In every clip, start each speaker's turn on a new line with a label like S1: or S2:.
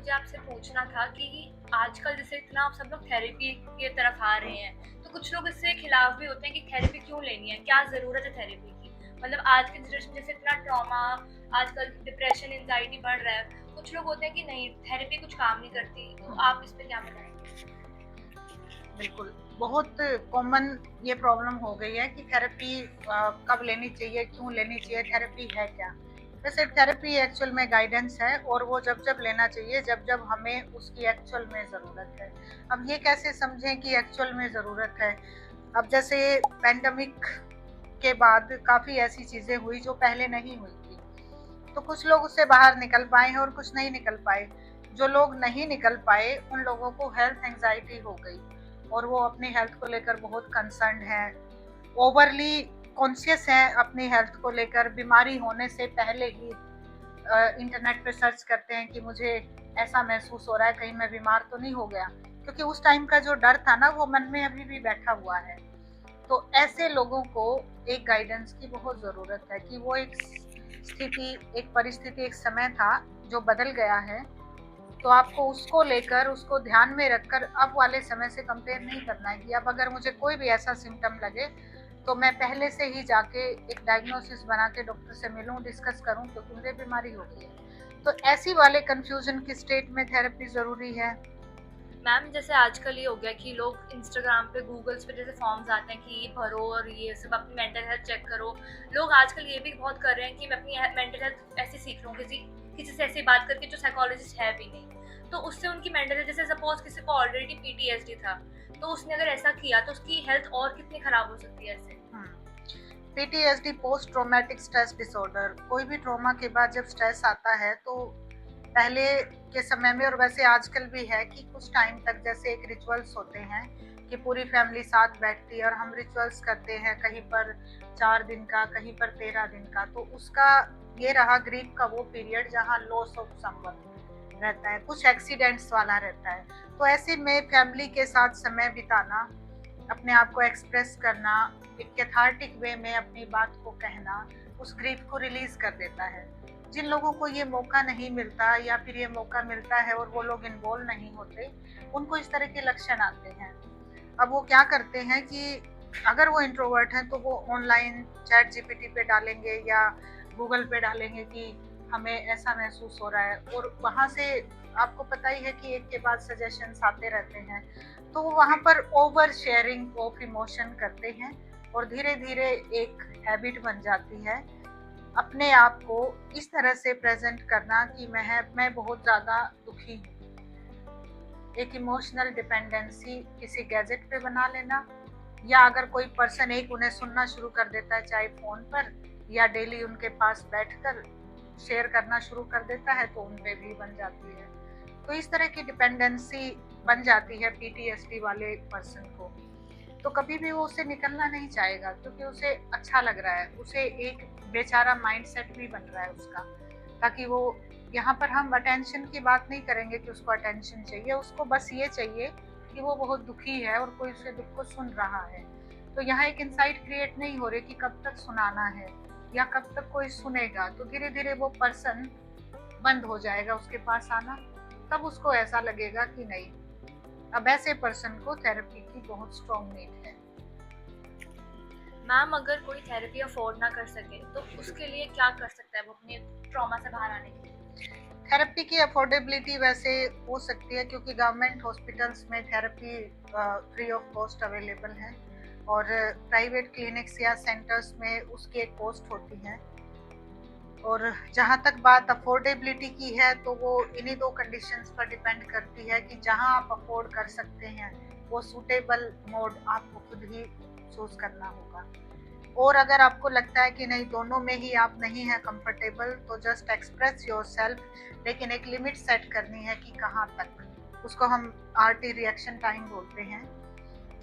S1: मुझे आपसे पूछना था कि आजकल जैसे इतना सब लोग थेरेपी की तरफ आ रहे हैं, तो कुछ लोग इससे खिलाफ भी होते हैं कि थेरेपी क्यों लेनी है, क्या ज़रूरत है थेरेपी की? मतलब आज के जनरेशन में जैसे इतना ट्रॉमा, आजकल डिप्रेशन, एंग्जायटी बढ़ रहा है, कुछ लोग होते हैं कि नहीं थेरेपी कुछ काम नहीं करती, तो आप इस पे क्या बताएंगे?
S2: बिल्कुल, बहुत कॉमन ये प्रॉब्लम हो गई है कि थेरेपी कब लेनी चाहिए, क्यों लेनी चाहिए, थेरेपी है क्या? वैसे थेरेपी एक्चुअल में गाइडेंस है और वो जब-जब लेना चाहिए, जब-जब हमें उसकी एक्चुअल में ज़रूरत है। अब ये कैसे समझें कि एक्चुअल में ज़रूरत है? अब जैसे पैंडेमिक के बाद काफ़ी ऐसी चीज़ें हुई जो पहले नहीं हुई थी। तो कुछ लोग उससे बाहर निकल पाए हैं और कुछ नहीं निकल पाए। जो लोग नहीं निकल पाए, उन लोगों को हेल्थ एंग्जायटी हो गई और वो अपनी हेल्थ को लेकर बहुत कंसर्न्ड हैं, ओवरली कॉन्शियस हैं अपनी हेल्थ को लेकर। बीमारी होने से पहले ही इंटरनेट पे सर्च करते हैं कि मुझे ऐसा महसूस हो रहा है, कहीं मैं बीमार तो नहीं हो गया, क्योंकि उस टाइम का जो डर था ना, वो मन में अभी भी बैठा हुआ है। तो ऐसे लोगों को एक गाइडेंस की बहुत ज़रूरत है कि वो एक स्थिति, एक परिस्थिति, एक समय था जो बदल गया है। तो आपको उसको लेकर, उसको ध्यान में रखकर अब वाले समय से कंपेयर नहीं करना है कि अब अगर मुझे कोई भी ऐसा सिम्टम लगे, तो मैं पहले से ही जाके एक डायग्नोसिस बना के डॉक्टर से मिलूँ, डिस्कस करूँ क्योंकि मुझे बीमारी हो गई है। तो ऐसी वाले कन्फ्यूज़न की स्टेट में थेरेपी ज़रूरी है।
S1: मैम जैसे आजकल ये हो गया कि लोग इंस्टाग्राम पे, गूगल्स पे जैसे फॉर्म्स आते हैं कि ये भरो और ये सब अपनी मेंटल हेल्थ चेक करो। लोग आजकल ये भी बहुत कर रहे हैं कि मैं अपनी मेंटल हेल्थ ऐसे सीख लूँ किसी किसी से ऐसी बात करके जो साइकोलॉजिस्ट है भी नहीं, तो उससे उनकी मेंटल हेल्थ, जैसे सपोज किसी को ऑलरेडी पीटीएसडी था, तो उसने अगर ऐसा किया तो उसकी हेल्थ और कितनी खराब हो सकती है ऐसे।
S2: PTSD, post traumatic stress disorder, कोई भी ट्रॉमा के बाद जब स्ट्रेस आता है तो पहले के समय में और वैसे आजकल भी है कि कुछ टाइम तक जैसे एक रिचुअल्स होते हैं कि पूरी फैमिली साथ बैठती है और हम रिचुअल्स करते हैं, कहीं पर 4 दिन का, कहीं पर 13 दिन का। तो उसका ये रहा ग्रीफ का वो पीरियड जहाँ लॉस ऑफ समवन रहता है, कुछ एक्सीडेंट्स वाला रहता है। तो ऐसे में फैमिली के साथ समय बिताना, अपने आप को एक्सप्रेस करना, एक कैथार्टिक वे में अपनी बात को कहना, उस ग्रीफ को रिलीज कर देता है। जिन लोगों को ये मौका नहीं मिलता या फिर ये मौका मिलता है और वो लोग इन्वॉल्व नहीं होते, उनको इस तरह के लक्षण आते हैं। अब वो क्या करते हैं कि अगर वो इंट्रोवर्ट हैं तो वो ऑनलाइन चैट जीपीटी पे डालेंगे या गूगल पे डालेंगे कि हमें ऐसा महसूस हो रहा है, और वहाँ से आपको पता ही है कि एक के बाद सजेशंस आते रहते हैं। तो वो वहाँ पर ओवर शेयरिंग ऑफ इमोशन करते हैं और धीरे धीरे एक हैबिट बन जाती है अपने आप को इस तरह से प्रेजेंट करना कि मैं बहुत ज़्यादा दुखी हूँ। एक इमोशनल डिपेंडेंसी किसी गैजेट पे बना लेना, या अगर कोई पर्सन एक उन्हें सुनना शुरू कर देता है चाहे फ़ोन पर या डेली उनके पास बैठकर शेयर करना शुरू कर देता है, तो उन पे भी बन जाती है। तो इस तरह की डिपेंडेंसी बन जाती है पीटीएसडी वाले पर्सन को। तो कभी भी वो उससे निकलना नहीं चाहेगा क्योंकि उसे अच्छा लग रहा है, उसे एक बेचारा माइंडसेट भी बन रहा है उसका, ताकि वो, यहाँ पर हम अटेंशन की बात नहीं करेंगे कि उसको अटेंशन चाहिए, उसको बस ये चाहिए कि वो बहुत दुखी है और कोई उसके दुख को सुन रहा है। तो यहाँ एक इंसाइट क्रिएट नहीं हो रही कि कब तक सुनाना है या कब तक कोई सुनेगा। तो धीरे धीरे वो पर्सन बंद हो जाएगा उसके पास आना, तब उसको ऐसा लगेगा कि नहीं, अब ऐसे पर्सन को थेरेपी की बहुत स्ट्रॉन्ग नीड है।
S1: मैम अगर कोई थेरेपी अफोर्ड ना कर सके तो उसके लिए क्या कर सकता है वो अपने ट्रॉमा से बाहर आने के लिए?
S2: थेरेपी की अफोर्डेबिलिटी वैसे हो सकती है क्योंकि गवर्नमेंट हॉस्पिटल्स में therapy free of cost available है और प्राइवेट क्लिनिक्स या सेंटर्स में उसकी एक कॉस्ट होती है। और जहाँ तक बात अफोर्डेबिलिटी की है तो वो इन्हीं दो कंडीशंस पर डिपेंड करती है कि जहाँ आप अफोर्ड कर सकते हैं वो सूटेबल मोड आपको खुद ही चूज करना होगा। और अगर आपको लगता है कि नहीं, दोनों में ही आप नहीं हैं कंफर्टेबल, तो जस्ट एक्सप्रेस योरसेल्फ, लेकिन एक लिमिट सेट करनी है कि कहाँ तक। उसको हम आरटी रिएक्शन टाइम बोलते हैं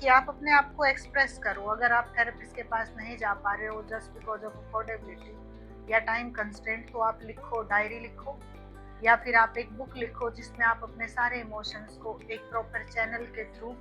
S2: कि आप अपने आप को एक्सप्रेस करो। अगर आप थेरेपिस्ट के पास नहीं जा पा रहे हो जस्ट बिकॉज ऑफ अफोर्डेबिलिटी या टाइम कंस्ट्रेंट, तो आप लिखो, डायरी लिखो या फिर आप एक बुक लिखो जिसमें आप अपने सारे इमोशंस को एक प्रॉपर चैनल के थ्रू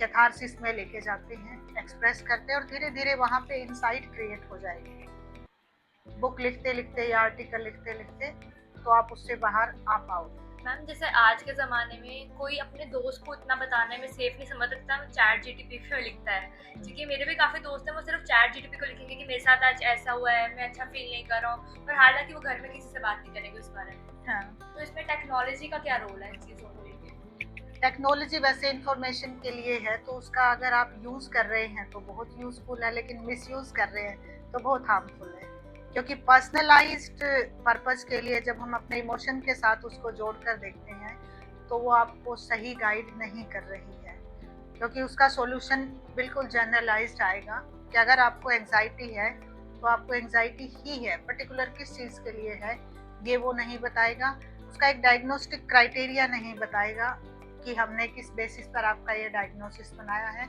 S2: कैथारसिस में लेके जाते हैं, एक्सप्रेस करते हैं और धीरे धीरे वहाँ पे इंसाइट क्रिएट हो जाएगी। बुक लिखते लिखते या आर्टिकल लिखते लिखते तो आप उससे बाहर आ पाओगे।
S1: मैम जैसे आज के ज़माने में कोई अपने दोस्त को इतना बताने में सेफ नहीं समझता जितना वो चैट जीटीपी पे लिखता है। क्योंकि मेरे भी काफ़ी दोस्त हैं, वो सिर्फ चैट जीटीपी को लिखेंगे कि मेरे साथ आज ऐसा हुआ है, मैं अच्छा फील नहीं कर रहा हूँ, पर हालांकि वो घर में किसी से बात नहीं करेंगे उस बारे में।
S2: हाँ,
S1: तो इसमें टेक्नोलॉजी का क्या रोल है इन चीज़ों को लेके?
S2: टेक्नोलॉजी वैसे इंफॉर्मेशन के लिए है, तो उसका अगर आप यूज़ कर रहे हैं तो बहुत यूज़फुल है, लेकिन मिसयूज़ कर रहे हैं तो बहुत हार्मफुल है। क्योंकि पर्सनलाइज्ड पर्पस के लिए जब हम अपने इमोशन के साथ उसको जोड़कर देखते हैं, तो वो आपको सही गाइड नहीं कर रही है। क्योंकि उसका सॉल्यूशन बिल्कुल जनरलाइज्ड आएगा कि अगर आपको एंग्जायटी है, तो आपको एंग्जायटी ही है, पर्टिकुलर किस चीज़ के लिए है, ये वो नहीं बताएगा। उसका एक डायग्नोस्टिक क्राइटेरिया नहीं बताएगा कि हमने किस बेसिस पर आपका ये डायग्नोसिस बनाया है।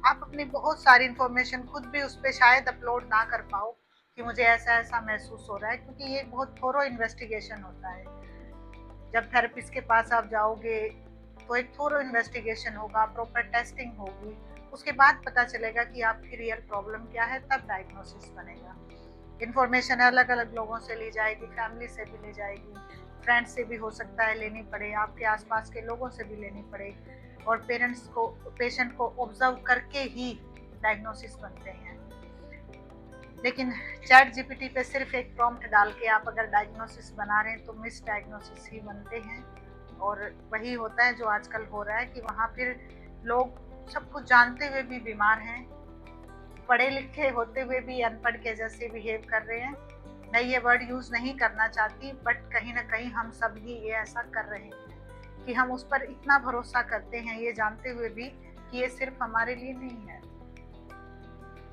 S2: आप अपनी बहुत सारी इन्फॉर्मेशन खुद भी उस पे शायद अपलोड ना कर पाओ कि मुझे ऐसा-ऐसा महसूस हो रहा है, क्योंकि ये एक बहुत थोरो इन्वेस्टिगेशन होता है। जब थेरेपिस्ट के पास आप जाओगे, तो एक थोरो इन्वेस्टिगेशन होगा, प्रॉपर टेस्टिंग होगी, उसके बाद पता चलेगा कि आपकी रियल प्रॉब्लम क्या है, तब डायग्नोसिस बनेगा। इन्फॉर्मेशन अलग-अलग लोगों से ली जाएगी, फैमिली से भी ली जाएगी, फ्रेंड से भी हो सकता है लेनी पड़े, आपके आसपास के लोगों से भी लेनी पड़े, और पेशेंट को ऑब्जर्व करके ही डायग्नोसिस बनते हैं। लेकिन चैट जीपीटी पे सिर्फ एक प्रॉम्प्ट डाल के आप अगर डायग्नोसिस बना रहे हैं, तो मिस डायग्नोसिस ही बनते हैं। और वही होता है जो आजकल हो रहा है कि वहाँ फिर लोग सब कुछ जानते हुए भी बीमार हैं, पढ़े लिखे होते हुए भी अनपढ़ के जैसे बिहेव कर रहे हैं। मैं ये वर्ड यूज़ नहीं करना चाहती, बट कहीं न कहीं हम सब ही ये ऐसा कर रहे हैं कि हम उस पर इतना भरोसा करते हैं, ये जानते हुए भी कि ये सिर्फ हमारे लिए नहीं है।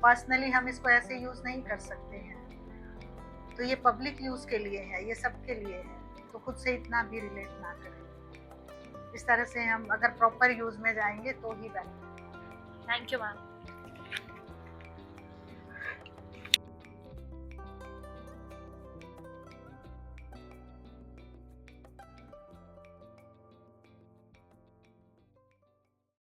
S2: पर्सनली हम इसको ऐसे यूज़ नहीं कर सकते हैं। तो ये पब्लिक यूज़ के लिए है, ये सबके लिए है, तो खुद से इतना भी रिलेट ना करें। इस तरह से हम अगर प्रॉपर यूज़ में जाएँगे तो ही बेटर है।
S1: Thank you ma'am.